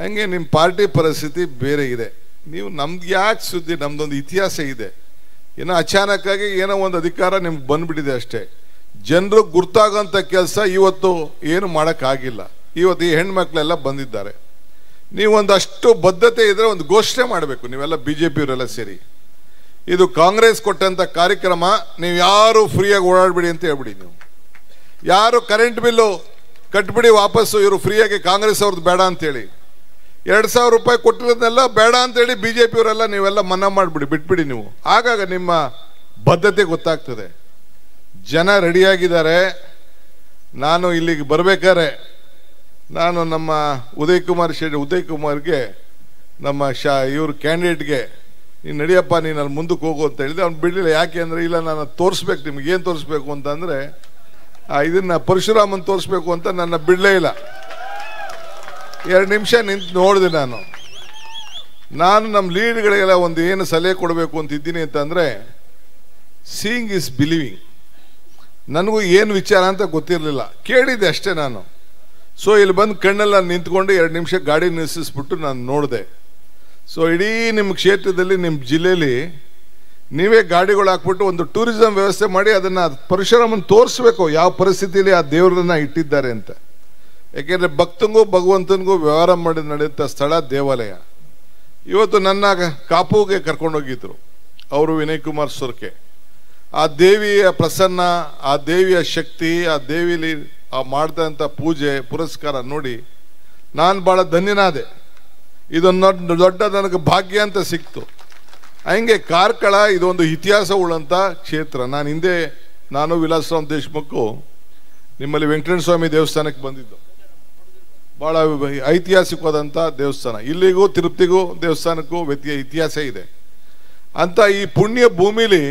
ಹಂಗೆ ನಿಮ್ಮ ಪಾರ್ಟಿ ಪರಿಸ್ಥಿತಿ ಬೇರೆ ಇದೆ. ನೀವು ನಮ್ಗೆ ಯಾಕೆ ಸುದ್ದಿ? ನಮ್ದೊಂದು ಇತಿಹಾಸ ಇದೆ. ಏನೋ ಅಚಾನಕ್ಕಾಗಿ ಏನೋ ಒಂದು ಅಧಿಕಾರ ನಿಮ್ಗೆ ಬಂದ್ಬಿಟ್ಟಿದೆ ಅಷ್ಟೇ. ಜನರು ಗುರ್ತಾಗೋಂಥ ಕೆಲಸ ಇವತ್ತು ಏನು ಮಾಡೋಕ್ಕಾಗಿಲ್ಲ. ಇವತ್ತು ಈ ಹೆಣ್ಮಕ್ಳೆಲ್ಲ ಬಂದಿದ್ದಾರೆ. ನೀವು ಒಂದಷ್ಟು ಬದ್ಧತೆ ಇದ್ದರೆ ಒಂದು ಘೋಷಣೆ ಮಾಡಬೇಕು. ನೀವೆಲ್ಲ BJP ಅವರೆಲ್ಲ ಸೇರಿ, ಇದು ಕಾಂಗ್ರೆಸ್ ಕೊಟ್ಟಂಥ ಕಾರ್ಯಕ್ರಮ, ನೀವು ಯಾರು ಫ್ರೀಯಾಗಿ ಓಡಾಡ್ಬಿಡಿ ಅಂತ ಹೇಳ್ಬಿಡಿ. ನೀವು ಯಾರು ಕರೆಂಟ್ ಬಿಲ್ಲು ಕಟ್ಬಿಡಿ ವಾಪಸ್ಸು, ಇವರು ಫ್ರೀಯಾಗಿ ಕಾಂಗ್ರೆಸ್ ಅವ್ರದ್ದು ಬೇಡ ಅಂತೇಳಿ. 2,000 ರೂಪಾಯಿ ಕೊಟ್ಟಿರೋದನ್ನೆಲ್ಲ ಬೇಡ ಅಂತೇಳಿ BJP ಅವರೆಲ್ಲ ನೀವೆಲ್ಲ ಮನ್ನಾ ಮಾಡಿಬಿಡಿ, ಬಿಟ್ಬಿಡಿ ನೀವು. ಆಗಾಗ ನಿಮ್ಮ ಬದ್ಧತೆ ಗೊತ್ತಾಗ್ತದೆ. ಜನ ರೆಡಿಯಾಗಿದ್ದಾರೆ. ನಾನು ಇಲ್ಲಿಗೆ ಬರಬೇಕಾದ್ರೆ ನಾನು ನಮ್ಮ ಉದಯ್ ಕುಮಾರ್ಗೆ ನಮ್ಮ ಇವ್ರ ಕ್ಯಾಂಡಿಡೇಟ್ಗೆ, ನೀನು ನಡಿಯಪ್ಪ, ನೀನು ಅಲ್ಲಿ ಮುಂದಕ್ಕೆ ಹೋಗು ಅಂತ ಹೇಳಿದೆ. ಅವ್ನು ಬಿಡಲಿಲ್ಲ. ಯಾಕೆ ಅಂದರೆ, ಇಲ್ಲ ನಾನು ತೋರಿಸ್ಬೇಕು ನಿಮ್ಗೆ. ಏನು ತೋರಿಸ್ಬೇಕು ಅಂತಂದರೆ, ಇದನ್ನು ಪರಶುರಾಮನ್ ತೋರಿಸ್ಬೇಕು ಅಂತ ನನ್ನ ಬಿಡಲೇ ಇಲ್ಲ. 2 ನಿಮಿಷ ನಿಂತು ನೋಡಿದೆ. ನಾನು ನಮ್ಮ ಲೀಡ್ಗಳಿಗೆಲ್ಲ ಒಂದು ಏನು ಸಲಹೆ ಕೊಡಬೇಕು ಅಂತಿದ್ದೀನಿ ಅಂತಂದರೆ, ಸೀಯಿಂಗ್ ಇಸ್ ಬಿಲೀವಿಂಗ್. ನನಗೂ ಏನು ವಿಚಾರ ಅಂತ ಗೊತ್ತಿರಲಿಲ್ಲ, ಕೇಳಿದ್ದೆ ಅಷ್ಟೇ ನಾನು. ಸೊ ಇಲ್ಲಿ ಬಂದು ಕಣ್ಣೆಲ್ಲ ನಿಂತ್ಕೊಂಡು 2 ನಿಮಿಷ ಗಾಡಿ ನಿಲ್ಲಿಸಿಸ್ಬಿಟ್ಟು ನಾನು ನೋಡಿದೆ. ಸೊ ಇಡೀ ನಿಮ್ಮ ಕ್ಷೇತ್ರದಲ್ಲಿ, ನಿಮ್ಮ ಜಿಲ್ಲೆಯಲ್ಲಿ ನೀವೇ ಗಾಡಿಗಳು ಹಾಕ್ಬಿಟ್ಟು ಒಂದು ಟೂರಿಸಂ ವ್ಯವಸ್ಥೆ ಮಾಡಿ ಅದನ್ನು ಪರಶುರಾಮನ್ ತೋರಿಸ್ಬೇಕು ಯಾವ ಪರಿಸ್ಥಿತಿಯಲ್ಲಿ ಆ ದೇವರನ್ನ ಇಟ್ಟಿದ್ದಾರೆ ಅಂತ. ಯಾಕೆಂದರೆ ಭಕ್ತಂಗೂ ಭಗವಂತನಿಗೂ ವ್ಯವಹಾರ ಮಾಡಿ ನಡೆಯುವಂಥ ಸ್ಥಳ ದೇವಾಲಯ. ಇವತ್ತು ನನ್ನ ಕಾಪುಗೆ ಕರ್ಕೊಂಡೋಗಿದ್ರು ಅವರು, ವಿನಯ್ ಕುಮಾರ್ ಸೊರ್ಕೆ. ಆ ದೇವಿಯ ಪ್ರಸನ್ನ, ಆ ದೇವಿಯ ಶಕ್ತಿ, ಆ ದೇವಿಲಿ ಮಾಡ್ದಂಥ ಪೂಜೆ ಪುರಸ್ಕಾರ ನೋಡಿ ನಾನು ಭಾಳ ಧನ್ಯನಾದೆ. ಇದೊಂದು ದೊಡ್ಡ ನನಗೆ ಭಾಗ್ಯ ಅಂತ ಸಿಕ್ತು. ಹಂಗೆ ಕಾರ್ಕಳ ಇದೊಂದು ಇತಿಹಾಸ ಉಳ್ಳಂಥ ಕ್ಷೇತ್ರ. ನಾನು ವಿಲಾಸರಾವ್ ದೇಶಮುಖ್ ನಿಮ್ಮಲ್ಲಿ ವೆಂಕಟೇಶ್ವರ ಸ್ವಾಮಿ ದೇವಸ್ಥಾನಕ್ಕೆ ಬಂದಿದ್ದು. ಭಾಳ ಐತಿಹಾಸಿಕವಾದಂಥ ದೇವಸ್ಥಾನ. ಇಲ್ಲಿಗೂ ತಿರುಪತಿಗೂ ದೇವಸ್ಥಾನಕ್ಕೂ ಇತಿಹಾಸ ಇದೆ. ಅಂತ ಈ ಪುಣ್ಯ ಭೂಮಿಲಿ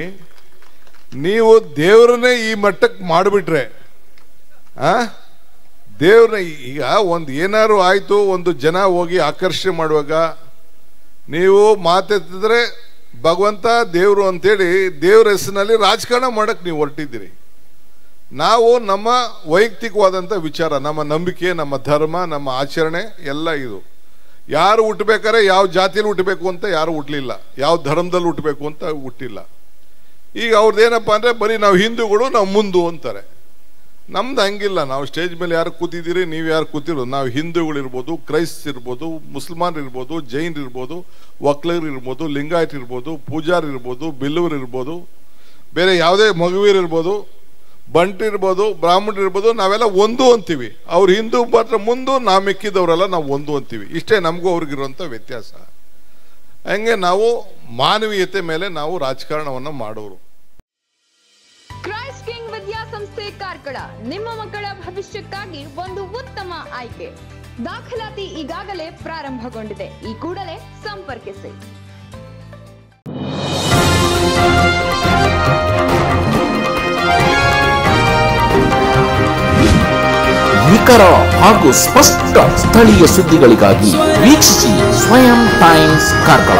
ನೀವು ದೇವರನ್ನೇ ಈ ಮಟ್ಟಕ್ಕೆ ಮಾಡಿಬಿಟ್ರೆ, ದೇವ್ರನ್ನ ಈಗ ಒಂದು ಏನಾರು ಆಯಿತು, ಒಂದು ಜನ ಹೋಗಿ ಆಕರ್ಷಣೆ ಮಾಡುವಾಗ ನೀವು ಮಾತೆತ್ತಿದ್ರೆ ಭಗವಂತ ದೇವರು ಅಂತೇಳಿ ದೇವ್ರ ಹೆಸರಿನಲ್ಲಿ ರಾಜಕಾರಣ ಮಾಡಕ್ಕೆ ನೀವು ಹೊರಟಿದ್ದೀರಿ. ನಾವು ನಮ್ಮ ವೈಯಕ್ತಿಕವಾದಂಥ ವಿಚಾರ, ನಮ್ಮ ನಂಬಿಕೆ, ನಮ್ಮ ಧರ್ಮ, ನಮ್ಮ ಆಚರಣೆ ಎಲ್ಲ ಇದು. ಯಾರು ಹುಟ್ಟಬೇಕಾದ್ರೆ ಯಾವ ಜಾತಿಯಲ್ಲಿ ಹುಟ್ಟಬೇಕು ಅಂತ ಯಾರು ಹುಟ್ಟಲಿಲ್ಲ, ಯಾವ ಧರ್ಮದಲ್ಲಿ ಹುಟ್ಟಬೇಕು ಅಂತ ಹುಟ್ಟಿಲ್ಲ. ಈಗ ಅವ್ರದ್ದೇನಪ್ಪ ಅಂದರೆ ಬರೀ ನಾವು ಹಿಂದೂಗಳು, ನಾವು ಮುಂದು ಅಂತಾರೆ. ನಮ್ದು ಹಂಗಿಲ್ಲ. ನಾವು ಸ್ಟೇಜ್ ಮೇಲೆ ಯಾರು ಕೂತಿದ್ದೀರಿ, ನೀವು ಯಾರು ಕೂತಿರೋದು, ನಾವು ಹಿಂದೂಗಳಿರ್ಬೋದು, ಕ್ರೈಸ್ತಿರ್ಬೋದು, ಮುಸಲ್ಮಾನ್ ಇರ್ಬೋದು, ಜೈನ್ ಇರ್ಬೋದು, ಒಕ್ಲರ್ ಇರ್ಬೋದು, ಲಿಂಗಾಯತ್ ಇರ್ಬೋದು, ಪೂಜಾರ್ ಇರ್ಬೋದು, ಬಿಲ್ಲೂರ್ ಇರ್ಬೋದು, ಬೇರೆ ಯಾವುದೇ ಮಗುವೀರ್ ಇರ್ಬೋದು, ಬಂಟ್ ಇರ್ಬೋದು, ಬ್ರಾಹ್ಮಣರು ಇರ್ಬೋದು, ನಾವೆಲ್ಲ ಒಂದು ಅಂತೀವಿ. ಅವ್ರು ಹಿಂದೂ ಮಾತ್ರ ಮುಂದು, ನಾವು ಮಿಕ್ಕಿದವರೆಲ್ಲ ನಾವು ಒಂದು ಅಂತೀವಿ. ಇಷ್ಟೇ ನಮಗೂ ಅವ್ರಿಗಿರುವಂಥ ವ್ಯತ್ಯಾಸ. ಹಂಗೆ ನಾವು ಮಾನವೀಯತೆ ಮೇಲೆ ನಾವು ರಾಜಕಾರಣವನ್ನು ಮಾಡೋರು. ಕ್ರೈಸ್ಟ್ ಕಿಂಗ್ ವಿದ್ಯಾಸಂಸ್ಥೆ ಕಾರ್ಕಳ ನಿಮ್ಮ ಮಕ್ಕಳ ಭವಿಷ್ಯಕ್ಕಾಗಿ ಒಂದು ಉತ್ತಮ ಆಯ್ಕೆ. ದಾಖಲಾತಿ ಈಗಾಗಲೇ ಪ್ರಾರಂಭಗೊಂಡಿದೆ. ಈ ಕೂಡಲೇ ಸಂಪರ್ಕಿಸಿ. ನಿಖರ ಹಾಗೂ ಸ್ಪಷ್ಟ ಸ್ಥಳೀಯ ಸುದ್ದಿಗಳಿಗಾಗಿ ವೀಕ್ಷಿಸಿ ಸ್ವಯಂ ಟೈಮ್ಸ್ ಕಾರ್ಕಳ.